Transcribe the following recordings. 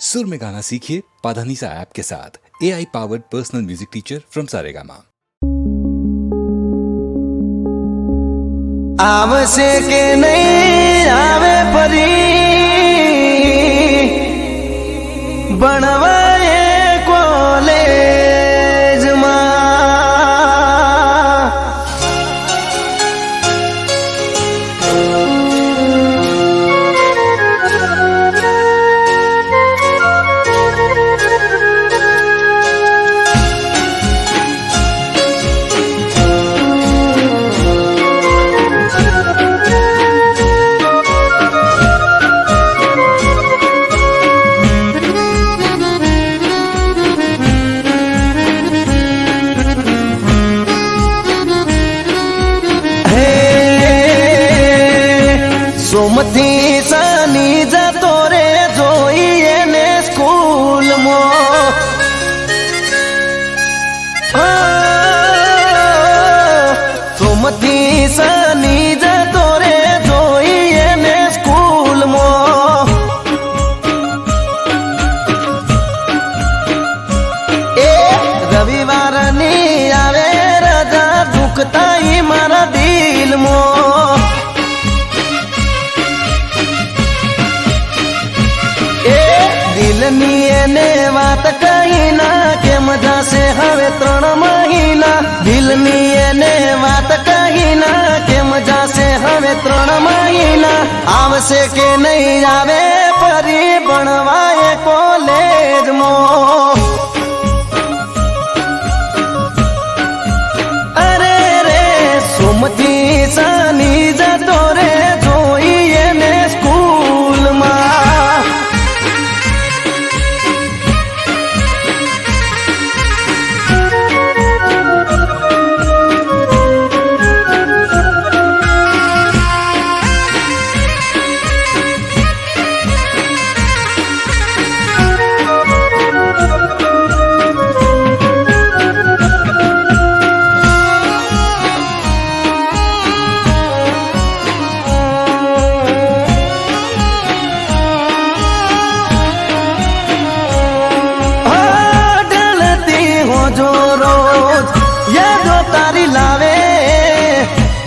सुर में गाना सीखिए पाधानीसा ऐप के साथ AI powered personal music teacher from Saregama. आवसे के नहीं आवे परी बनवाए कॉलेज में सोमती सानी जतो रे जोईए ने स्कूल मो सोमती सानी जतो रे जोईए ने स्कूल मो ए रविवार नी आवे रजा दुखता ही मारा दिल मो दिलनी ने बात कही ना के मजा से हवे 3 महीना दिलनी ने बात कही ना के मजा से हवे 3 महीना आवसे के नहीं आवे परी बनवाए कॉलेज मो अरे रे सुमती सानी जतो रे जोईए ने स्कूल मा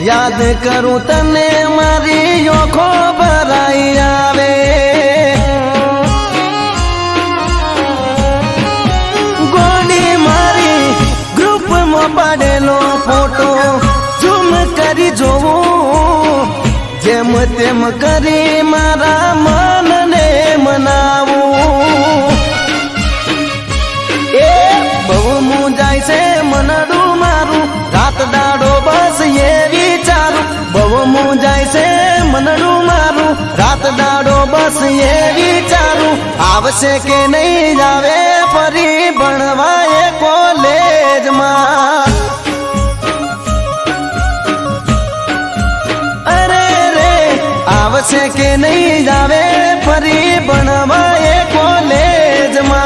याद करूं तने मारी आँखो भराई आवे गोली मारी ग्रुप में पड़ेलो फोटो झूम करी जोवू जेम तेम करी मारा मन ने मनावू ए बहु मुंजाई से मनडू मारू रात दाड़ो बस ये बहु मुंजाई से मनडू मारू रात दाड़ो बस ये विचारू आवसे के नहीं जावे परी बनवाए कॉलेज में अरे रे आवसे के नहीं जावे परी बनवाए कॉलेज में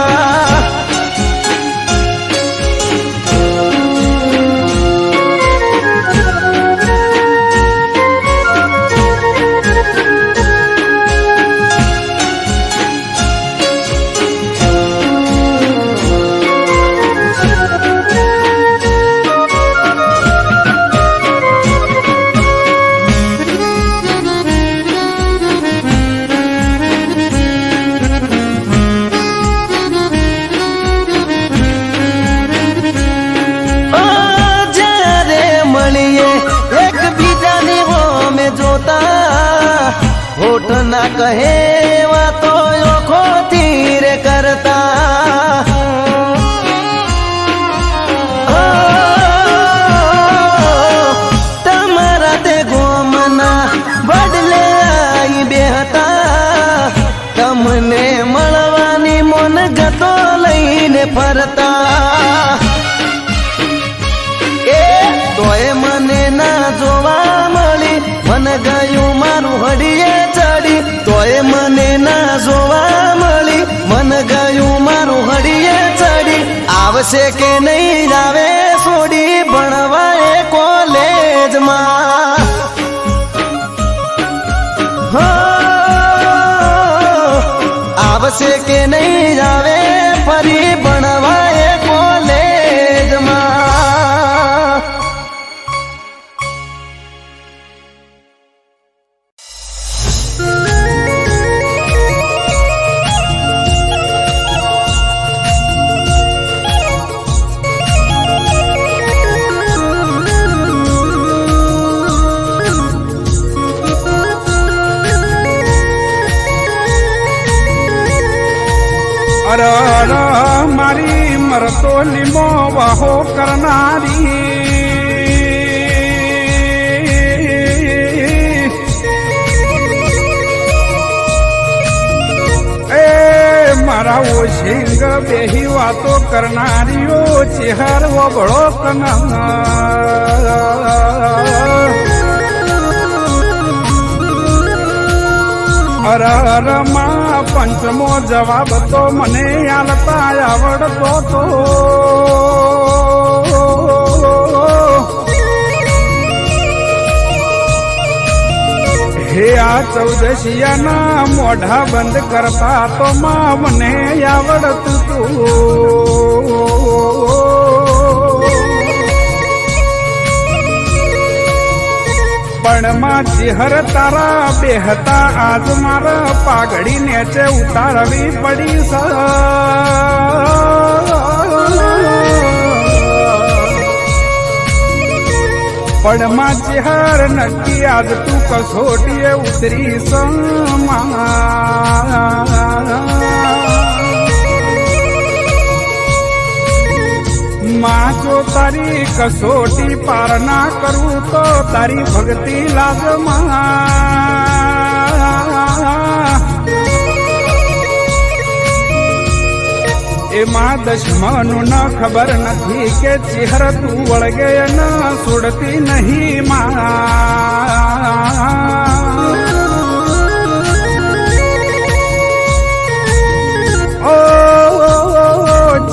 होठ ना कहे वा तो ओखो तीर करता तमारा ते गोमना बदले आई बेहता तमने मळवानी मन गतो लईने फरता ए तोय मने ना जोवा मळी मन गયું मारू हडिये चढ़ी तोय मने ना जोवा मळी मन गયું मारू हडिये चढ़ी आवसे के नहीं जावे सोडी बनवाए कॉलेज में आवसे के નહીં આવે ફરી ભણવાય કોલેજમાં. અર મારી મરતો લીમો વાહો કરનારી એ મારા ઓશિંગ બેહી વાતો કરનારીઓ ચેહર વબળો અર માં પંચમો જવાબ તો મને આલતા આવડતો તો હે આ ચૌદશિયાના મોઢા બંધ કરતા તો માં મને આવડતું તું. પણ માં ચેહર તારા બેહતા આજ મારા પાઘડી નેચે ઉતારવી પડી છે. પણ માં ચેહર નક્કી આજ તું કસોટીએ ઉતરી માં જો તારી કસોટી પાર ના કરું તો તારી ભક્તિ લાગમાં એમાં દશમનું ન ખબર નથી કે ચેહર તું વળગે ન છોડતી નહીં માં.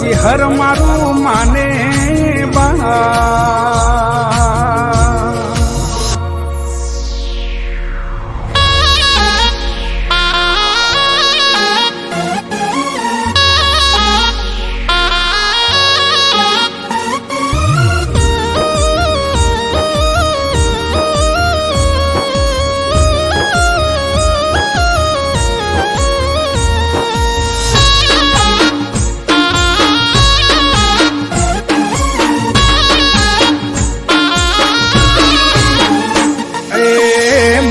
ચેહર મારું માને બા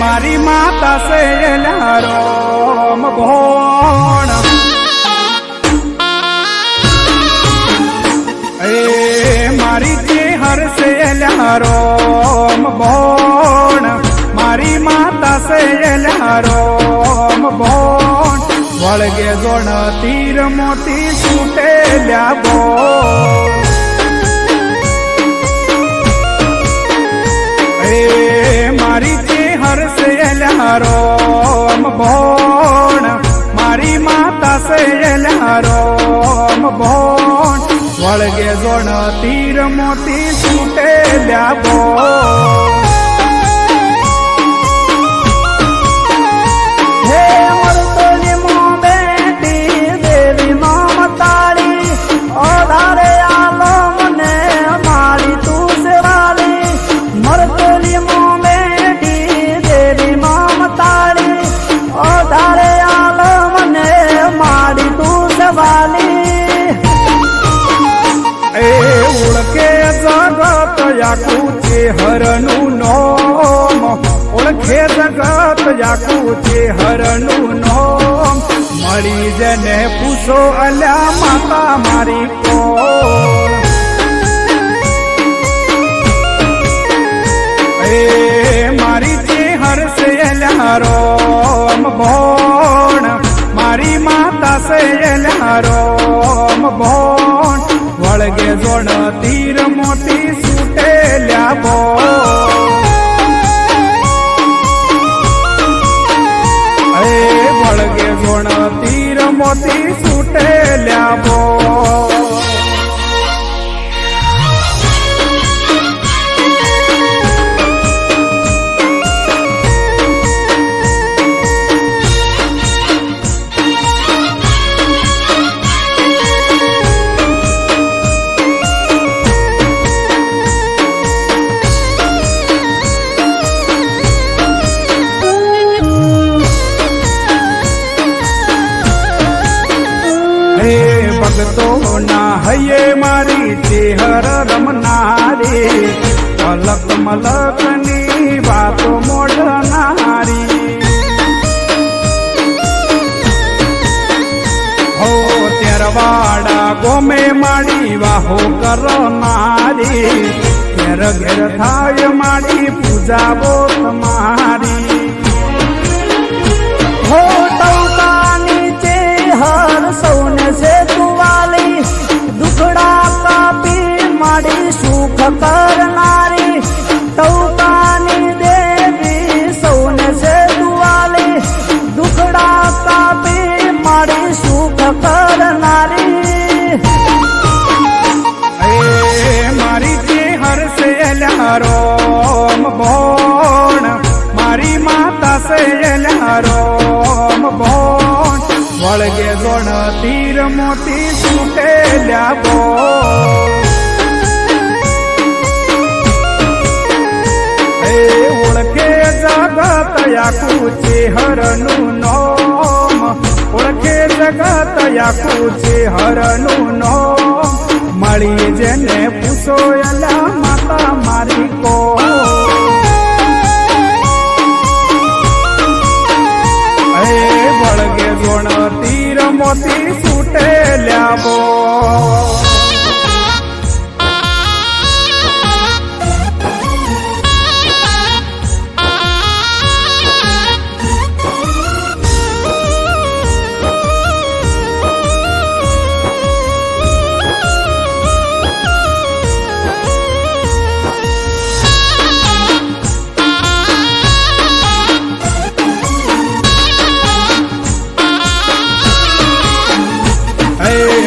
મારી માતા સે રામ ભોણ એ મારી ચેહર સે રામ ભોણ મારી માતા સે રામ ભોણ વળગે જોણ તીર મોતી છૂટે લ્યા બોણ મારી ચેહર સે રામ ભોણ મારી માતા સે રામ ભોણ વળગે જોણ તીર મોતી છૂટે લ્યા બોણ. હે મરતોલી મો બેટી દેવી નામ તારી ઓધારે આલો મને મારી તું સેવાલી. મરતોલી મો બેટી દેવી નામ તારી ઓધારે આલો મને મારી તું સેવાલી. એ ઓળખે જગત યાકું ચેહરનું નોમ ઓળખે જગત યાકું ચેહરનું નોમ મળી જને પૂછો અલ્યા માતા મારી કોણ. એ મારી ચેહર સે રામ ભોણ મારી માતા સે રામ ભોણ વળગે જોણ તીર મોતી છૂટે લ્યા બોણ. એ વળગે જોણ તીર મોતી છૂટે લ્યા બોણ. ભક્તોના હૈયે મારી ચેહર રમનારી અલક મલકની વાતો મોઢનારી હો તેરવાડા ગોમે માડી વાહો કરનારી ઘેર ઘેર થાય માડી પૂજાવો તમારી હો ટૌકાની ચેહર સૌને છે તુવાલી દુખડા કાપી માડી સુખ કરનારી ટૌકાની દેવી સૌને છે તુવાલી દુખડા કાપી માડી સુખ કરનારી એ મારી ચેહર સે રોમ બોણ મારી માતા સે રોમ બોણ વળગે જોણ તીર મોતી છૂટેલ્યા બો ઓળખે જગત યાકુ ચેહરનું નોમ ઓળખે જગત યાકુ ચેહરનું નોમ મળી જેને પૂછો એલા માતા મારી કો વળગે જોણ તીર મોતી છૂટેલ્યા બો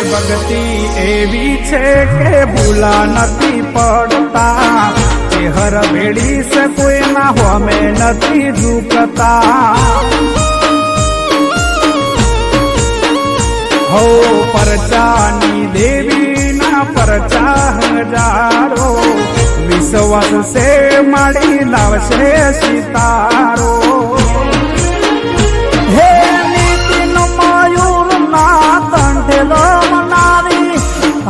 ભક્તિ એવી છે કે ભૂલા નથી પડતા ચેહર ભેડી છે કોઈના હોમે નથી ઝૂકતા હો પરચાની દેવીના પરચા હજારો વિશ્વાસ છે માડી લાવશે સિતારો હે નીતિન મયુર ના કંઠેલો મનારી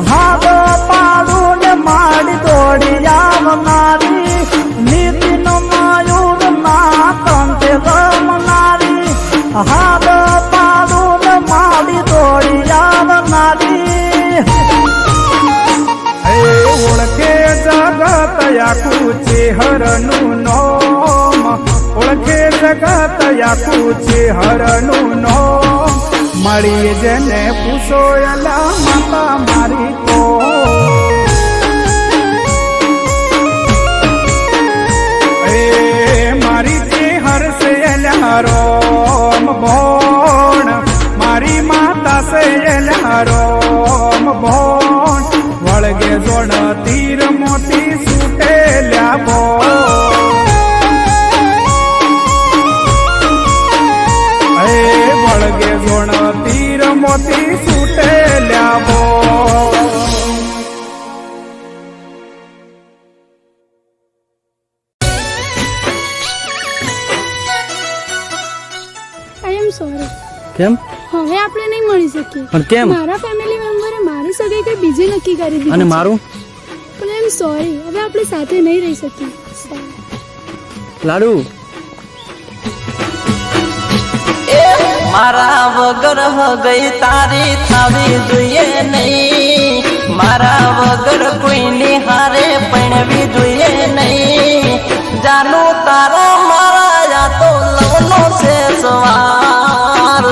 હાથ પાડું ને માડી દોડી આવનારી નીતિન મયુર ના કંઠેલો મનારી હાથ પાડું ને માડી દોડી આવનારી ઓળખે જગત યાકુ ચેહરનું નોમ ઓળખે જગત યાકુ ચેહરનું નોમ મળી જેને પૂછો એલા માતા મારી કો મારી ચેહર સે રોમ બોણ મારી માતા સે રોમ બોણ વળગે જોણ તીર મોતી છૂટેલ્યા બો વળગે જોણ તીર મોતી છૂટેલ્યા બો આઈ એમ સોરી કેમ હવે આપણે નહીં મળી શકીએ પણ કેમ મારા ફેમિલી મેમ્બરે મારી સગાઈ કઈ બીજી નક્કી કરી દીધી અને છે. મારું પણ આઈ એમ સોરી હવે આપણે સાથે નહીં રહી શકીએ Sorry. લાડુ મારા વગર ગઈ તારી થાવી જોઈએ નહીં મારા વગર કોઈની હારે પણવી જોઈએ નહીં જાનું તારા મારા યા તો લવનો છે સવાર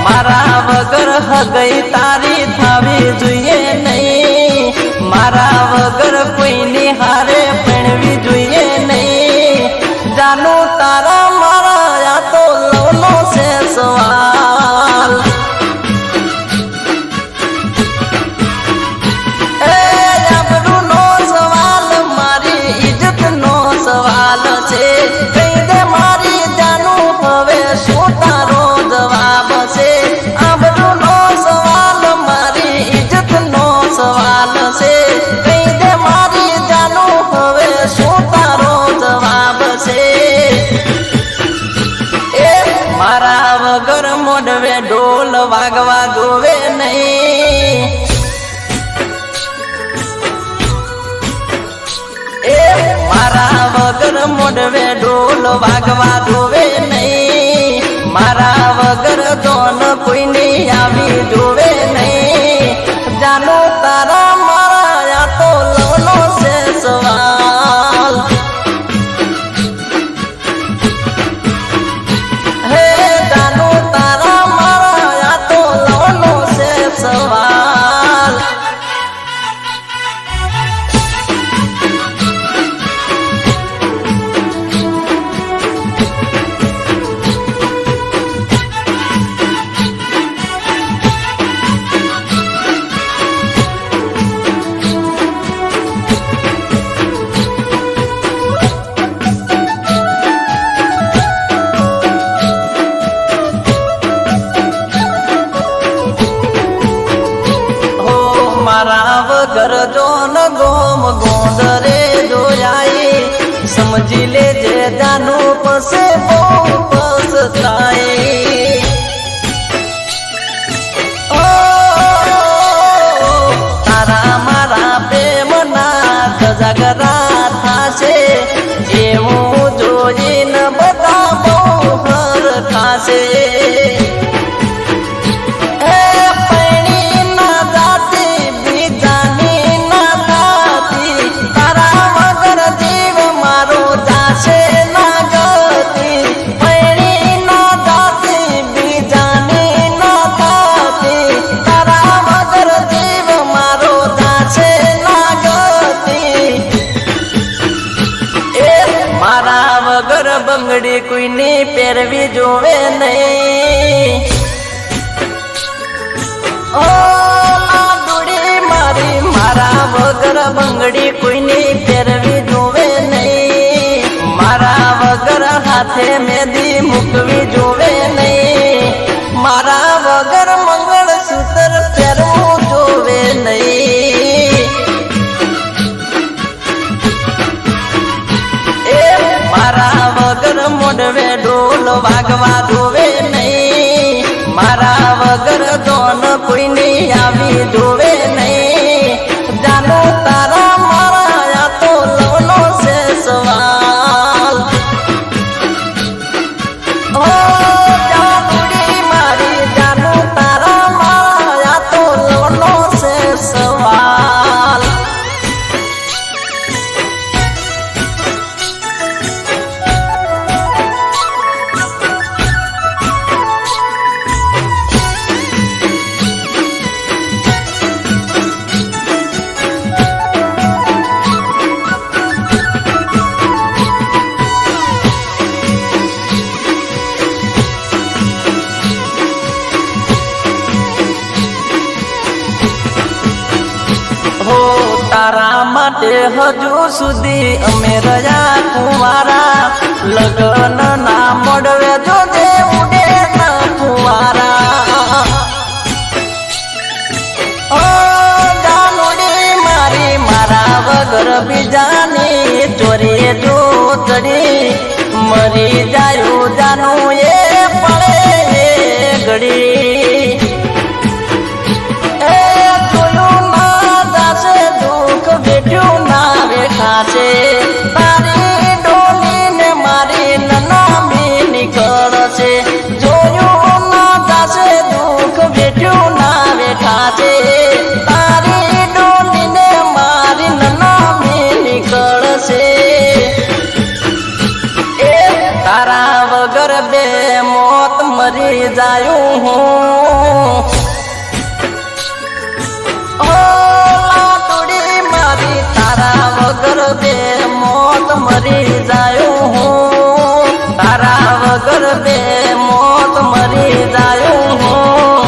મારા વગર ગઈ તારી થાવી જોઈએ નહીં મારા વગર કોઈની હારે પણવી જોઈએ નહીં જાનું તારા મારા યા તો લવનો છે સવાલ આબરૂનો સવાલ મારી ઇજ્જતનો સવાલ છે કહી દે મારી જાનું હવે શું તારો જવાબ છે આબરૂનો સવાલ મારી ઇજ્જતનો સવાલ છે કહી દે મારી મારા વગર મોઢવે ઢોલ વાગવા જોવે નહીં એ મારા વગર મોઢવે ઢોલ વાગવા જોવે નહીં મારા વગર ધોન કોઈની આવી જોવે નહીં જાનો તારા મારા આ તો લવનો છે સવાલ હે જાનો તારા મારા આ તો લવનો છે સવાલ મારા વગર જોન ગોમ ગોંદરે જોયાઈ સમજી લેજે જાનું પસે બહુ પસતાઈ ઓ તારા મારા પ્રેમના ગજાગરા થાશે એવું જોઈને બધા બહુ હરખાશે મારા વગર બંગડી કોઈની પહેરવી જોવે નહીં ઓ લાડુડી મારી મારા વગર બંગડી કોઈની પહેરવી જોવે નહીં મારા વગર હાથે મેદી મૂકવી જોવે નહીં મારા વગર મંગળસૂત્ર પહેરવું જોવે નહીં મારા વગર મોઢવે ઢોલ વાગવા જોવે નહીં મારા વગર ધોન કોઈની આવી જોવે નહીં જાનો તારા મારા આ તો લવનો છે સવાલ ઓ જાનુડી મારી જાનો તારા મારા આ તો લવનો છે સવાલ હો તારા માટે હજુ સુધી અમે રહ્યા કુંવારા લગ્ન ના મોડવે જોજે ઉડે ના ફુવારા ઓ જાનુડી મારી મારા વગર બીજાની ચોરીએ જો ચડી મરી જાયું જાનું એ પડે ઘડી તારી ડોલીને મારી નનામી નીકળશે જોયું ના દાસે દુઃખ વેઠ્યું ના વેઠાશે તારી ડોલીને મારી નનામી નીકળશે એ તારા વગર બે મોત મરી જાયું હું તારા વગર બે મોત મરી જાયું હું તારા વગર બે મોત મરી જાયું હું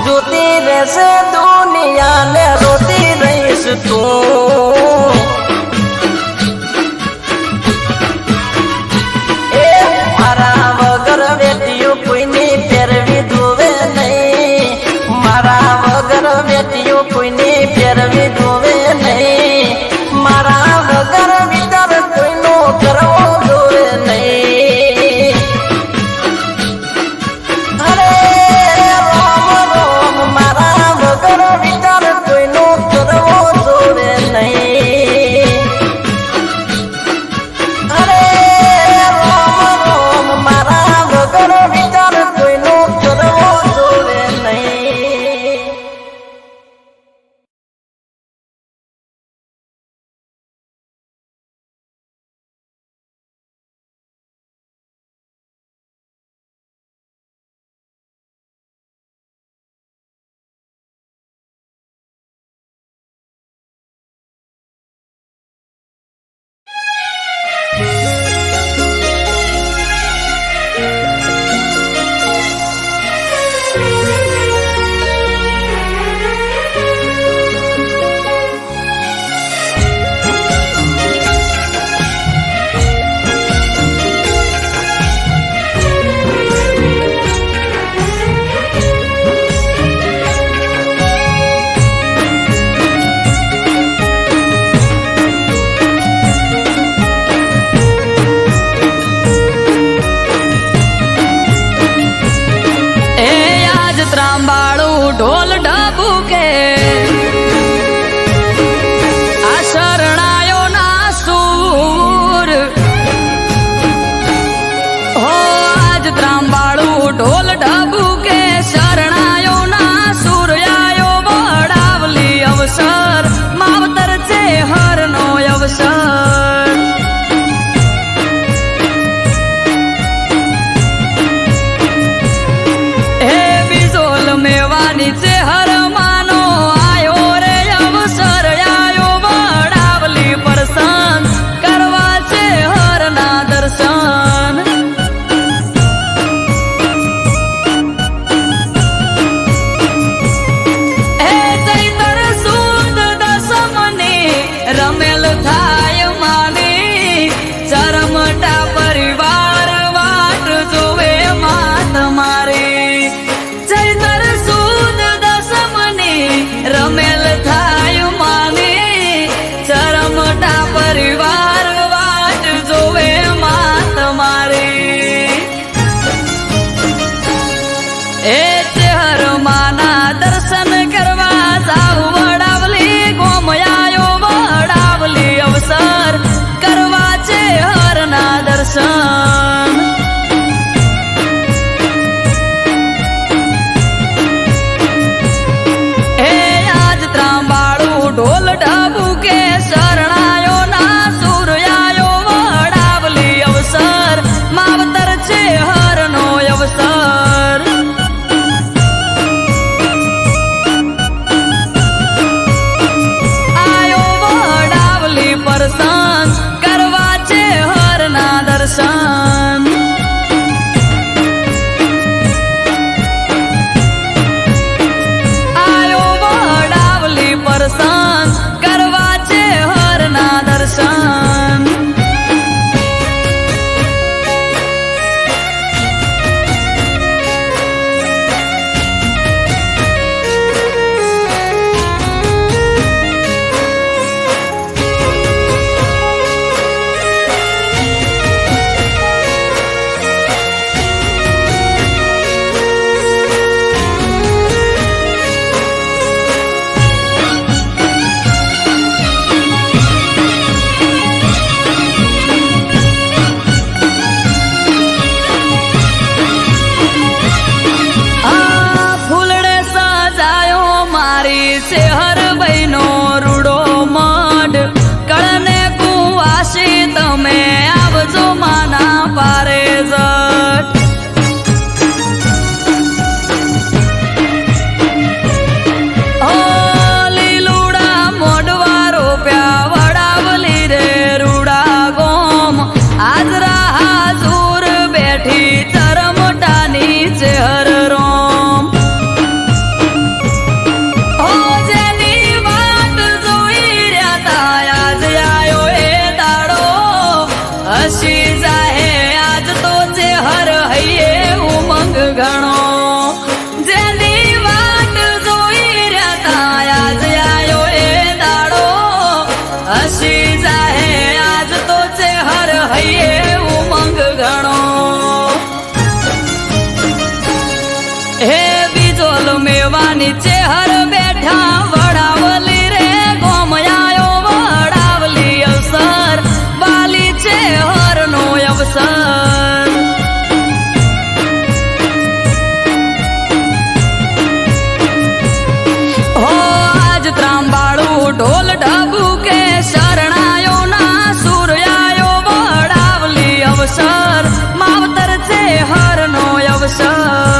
જોતી રહેશે દુનિયાને રોતી રહીશ તું એ મારા વગર વેટીયું કોઈની પહેરવી જોવે નહીં મારા વગર વેટીયું કોઈની પહેરવી જોવે નહીં મારા વગર વિચાર કોઈનો કરવો જોવે નહીં ત્રાંબાળું ઢોલ ઢબુકે આ શરણાયો ના સૂર હો આજ ત્રાંબાળું ઢોલ ઢબુકે શરણાયો ના સૂર આયો વડાવલી અવસર માવતર છે હરનો અવસર મેવાની છે હર માનો આયો રે અવસર આયો વડાવલી પરસન કરવા છે હરના દર્શન હે ચૈતર સુદ દસમની રમેલ થાય માની ચરમટા પરિવાર વાટ જોવે માત મારી ચૈતર સુદ દસમની રમેલ થાય માની ચરમટા પરિવાર વાટ જોવે માત મારી એ ચેહર માના દર્શન કરવા જાવ વડાવલી ગોમયાયો વડાવલી અવસર કરવા છે હરના દર્શન ઢોલ ઢબુકે શરણાયો ના સૂર આયો વડાવલી અવસર માવતર છે હરનો અવસર આયો વડાવલી પરસન કરવા છે હરના દર્શન આયો વડાવલી પરસન કરવા છે હરના દર્શન શેહર બહેનો રૂડો મઢ કળને કુવાસી તમે આવજો માના પારે જટ લીલુડા મોઢવા રોપ્યા વડાવલી રે રૂડા ગોમ હાજરા હાજુર બેઠી ચરમટાની ચેહર રોમ હસી જાહે આજ તો છે હર હૈયે ઉમંગ ઘણો જેની વાટ જોઈ રહ્યા તા આજ આયો એ દાડો હસી જાહે આજ તો છે હર હૈયે ઉમંગ ઘણો હે બીજોલ મેવાની છે હર બેઠા વડાવલી રે ગોમયાયો વડાવલી અવસર વાલી છે હરનો અવસર હો આજ ત્રાંબાળું ઢોલ ઢબુકે શરણાયો ના સૂર આયો વડાવલી અવસર માવતર છે હરનો અવસર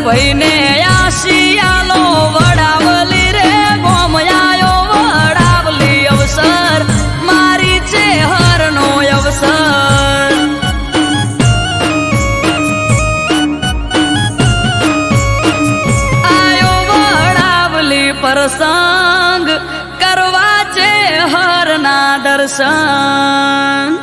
ભાઈને આશિયાલો વડાવલી રે ગોમયાયો વડાવલી અવસર મારી છે હરનો અવસર આયો વડાવલી પ્રસંગ કરવા છે હરના દર્શન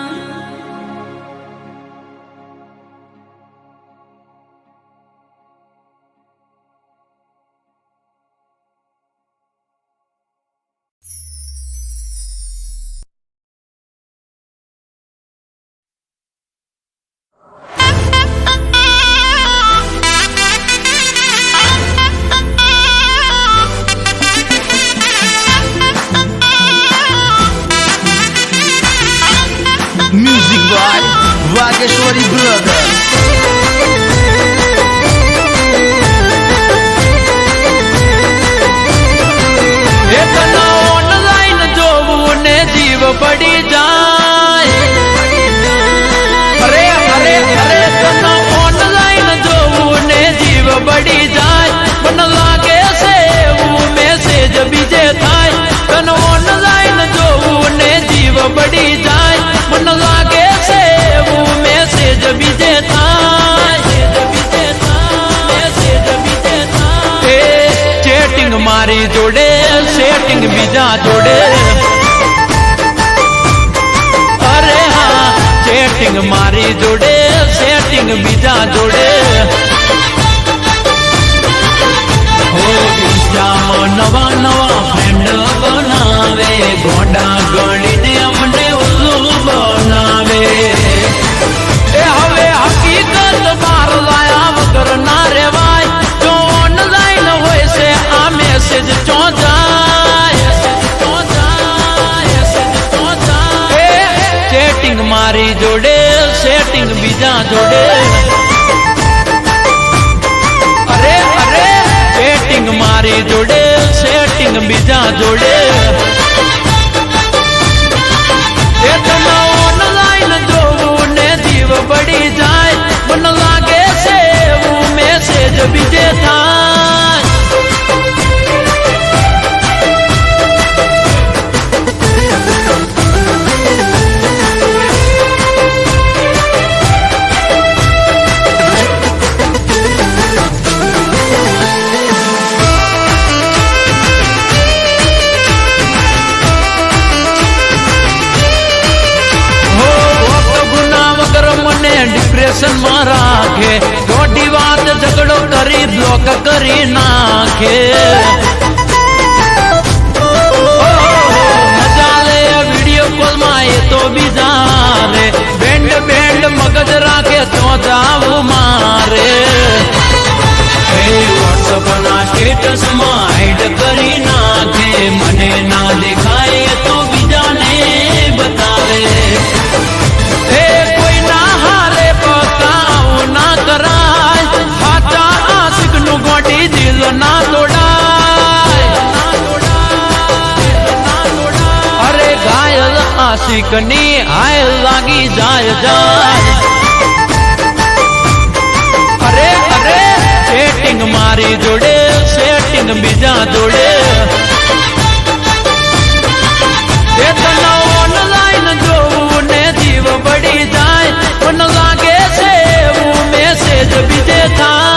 music by Vageshwari brother. Online જોવું ને જીવ પડી જાય અરે અરે અરે તને ઓનલાઈન જોવું ને જીવ પડી જાય મને લાગે છે એવું મેસેજ બીજે થાય તને ઓનલાઈન જોવું ને જીવ પડી જાય મને લાગે છે એવું મેસેજ બીજે થાય ચેટિંગ મારી જોડે સેટિંગ બીજા જોડે અરે હા ચેટિંગ મારી જોડે સેટિંગ બીજા જોડે હો ઇન્સ્ટામાં નવા નવા ફ્રેન્ડ બનાવે ગોડા ગણીને અમને ઉલ્લુ બનાવે એ હવે હકીકત બાર લાયા વગર ના રેવાય જો ઓનલાઈન હોય છે આ મેસેજ ચો જાય ચેટિંગ મારી જોડે સેટિંગ બીજા જોડે અરે અરે ચેટિંગ મારી જોડે સેટિંગ બીજા જોડે એ તમે ઓનલાઈન જોવું ને જીવ પડી જાય મને લાગે છે એવું મેસેજ બીજે થાય ડિપ્રેશન માં રાખે ખોટી વાત ઝઘડો કરી બ્લોક કરી નાખે મજા લે વિડીયો કોલ માં એ તો બીજા રે બેન્ડ બેન્ડ મગજ રાખે તો જાવું મારે વોટ્સઅપ ના સ્ટેટસ માં હાઈડ કરી નાખે મને ના દેખાય તો બીજાને બતાવે ના તોડાય અરે ઘાયલ આશિક ની હાય લાગી જાય જાય અરે અરે સેટિંગ મારી જોડે સેટિંગ બીજા જોડે એ તને ઓનલાઈન જોવું ને જીવ પડી જાય મને લાગે છે એવું મેસેજ બીજે થાય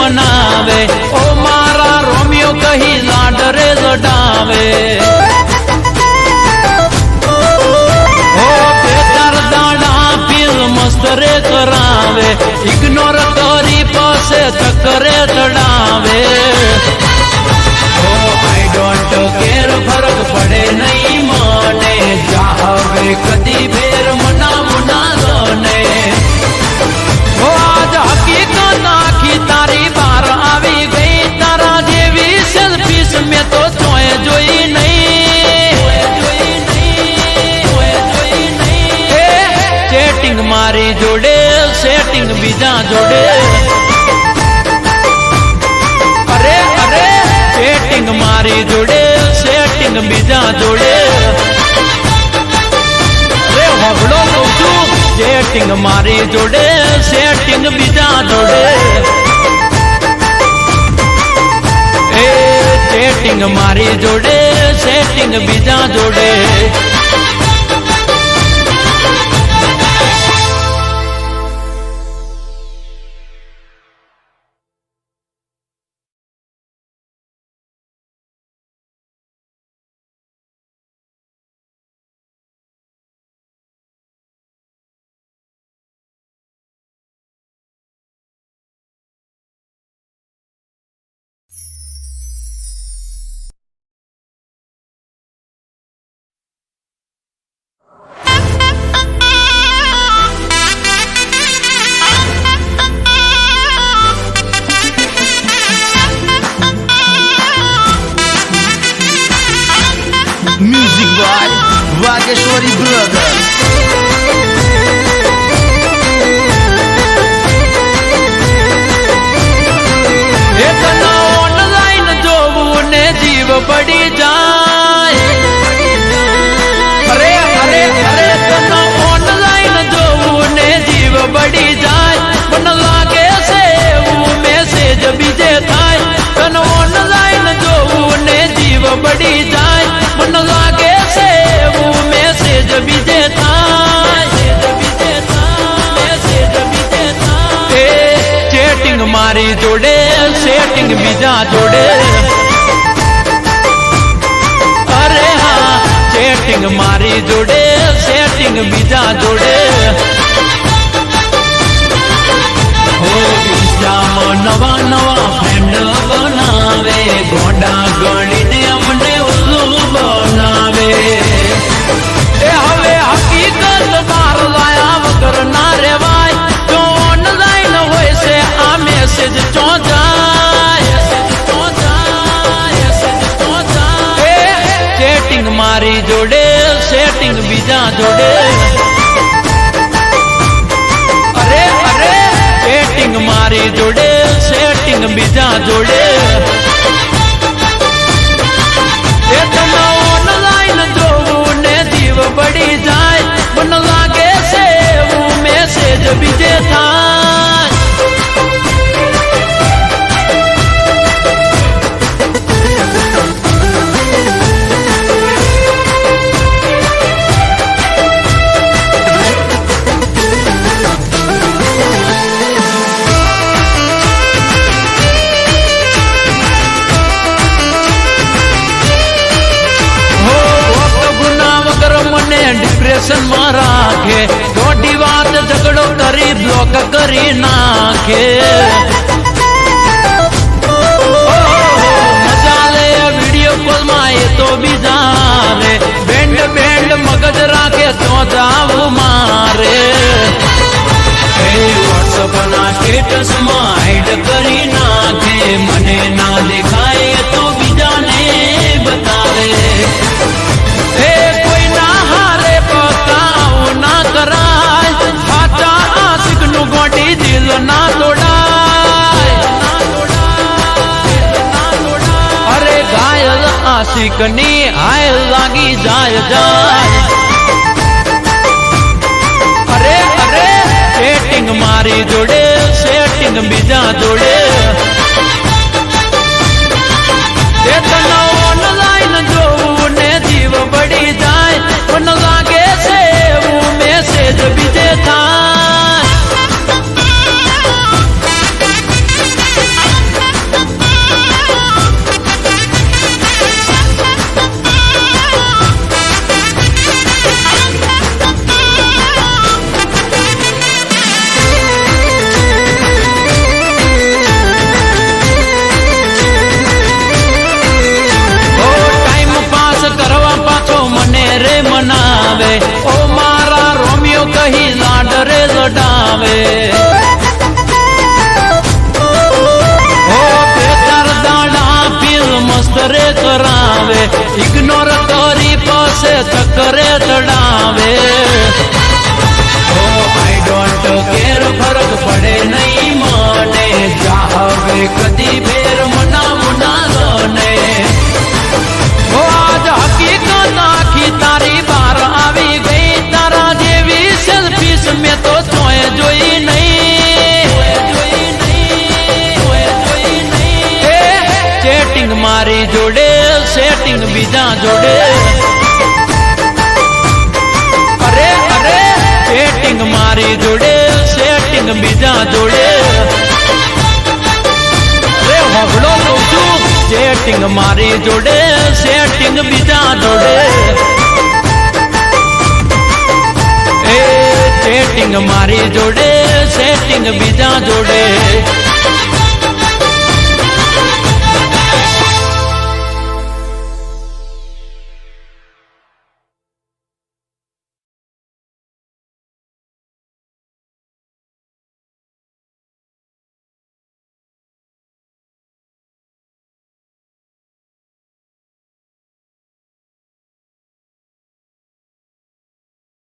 મનાવે ઓ મારા રોમિયો કહી લાડ રે લડાવે ઓ બેચાર દાડા ફિલ મસ્ત રે કરાવે ઇગ્નોર કરી પાસે ચક્કરે ચડાવે ઓ આઈ ડોન્ટ કેર ફરક પડે નહીં મને જા હવે કદી ફેર મનાવું ના ને ઓ આજ હકીકત આખી તારી બાર આવી ગઈ તારા જેવી સેલ્ફીસ મેં તો જોઈ જોડે સેટિંગ બીજા જોડે અરે અરે સેટિંગ મારી જોડે સેટિંગ બીજા જોડે અરે હોબળો કહું છું સેટિંગ મારી જોડે સેટિંગ બીજા જોડે એ સેટિંગ મારી જોડે સેટિંગ બીજા જોડે म्यूजिक बाय वागेश्वरी ब्रदर्स। एक ना ऑनलाइन जोवू ने जीव पड़ी जाए अरे अरे अरे ना ऑनलाइन जोवू ने जीव पड़ी जाए मन लागे से वो मैसेज बीजे थाय तन ऑनलाइन जोवू ने जीव पड़ी जाए मन लागे से वो मैसेज बीजे थाय चेटिंग मारी जोड़े सेटिंग बीजा जोड़े अरे हाँ चेटिंग मारी जोड़े सेटिंग बीजा जोड़े हो इंस्टाમાં नवा नवा फ्रेंड बनावे गोंडा गणीने अमने उल्लू बनावे ए હવે હકીકત બાર લાયા વગર ના રેવાય જો ઓનલાઈન હોય છે આ મેસેજ ચો જાય સેટિંગ મારી જોડે સેટિંગ બીજા જોડે અરે અરે સેટિંગ મારી જોડે સેટિંગ બીજા જોડે ઓનલાઈન જોવું ને જીવ પડી જાય મન લાગે છે એવું મેસેજ બીજે થાય ડિપ્રેશન માં રાખે ખોટી વાત ઝઘડો કરી બ્લોક કરી નાખે મજા લે વિડીયો કોલ માં એ તો બીજા રે બેન્ડ બેન્ડ મગજ રાખે તો જાવું મારે વોટ્સઅપ ના સ્ટેટસ માં હાઈડ કરી નાખે મને ના દેખાય તો બીજાને બતાવે ना तोड़ाय अरे घायल आशिकनी आयल लागी जाय जाय अरे अरे सेटिंग मारी जोड़े सेटिंग बीजा जोड़े ऑनलाइन जो ने जीव बड़ी जाए मन लागे से वो मैसेज बीजे था મનાવે ઓ મારા રોમિયો કહી લાડરે લડાવે ઓ બેચાર દાડા પીલ મસ્ત રે કરાવે ઇગ્નોર કરી પાસે ચક્કરે ચડાવે ઓ આઈ ડોન્ટ કેર ફરક પડે નહીં મને ચાહવે કદી ફેર મના મુના દોને ઓ આજ હકીકત આખી તારી બાર આવી ગઈ તારા જેવી સેલ્ફીસ મેં તો તોય જોઈ નહીં ચેટિંગ મારી જોડે સેટિંગ બીજા જોડે સેટિંગ મારી જોડે સેટિંગ બીજા જોડે રે હોબળો કહું છું સેટિંગ મારી જોડે સેટિંગ બીજા જોડે એ સેટિંગ મારી જોડે સેટિંગ બીજા જોડે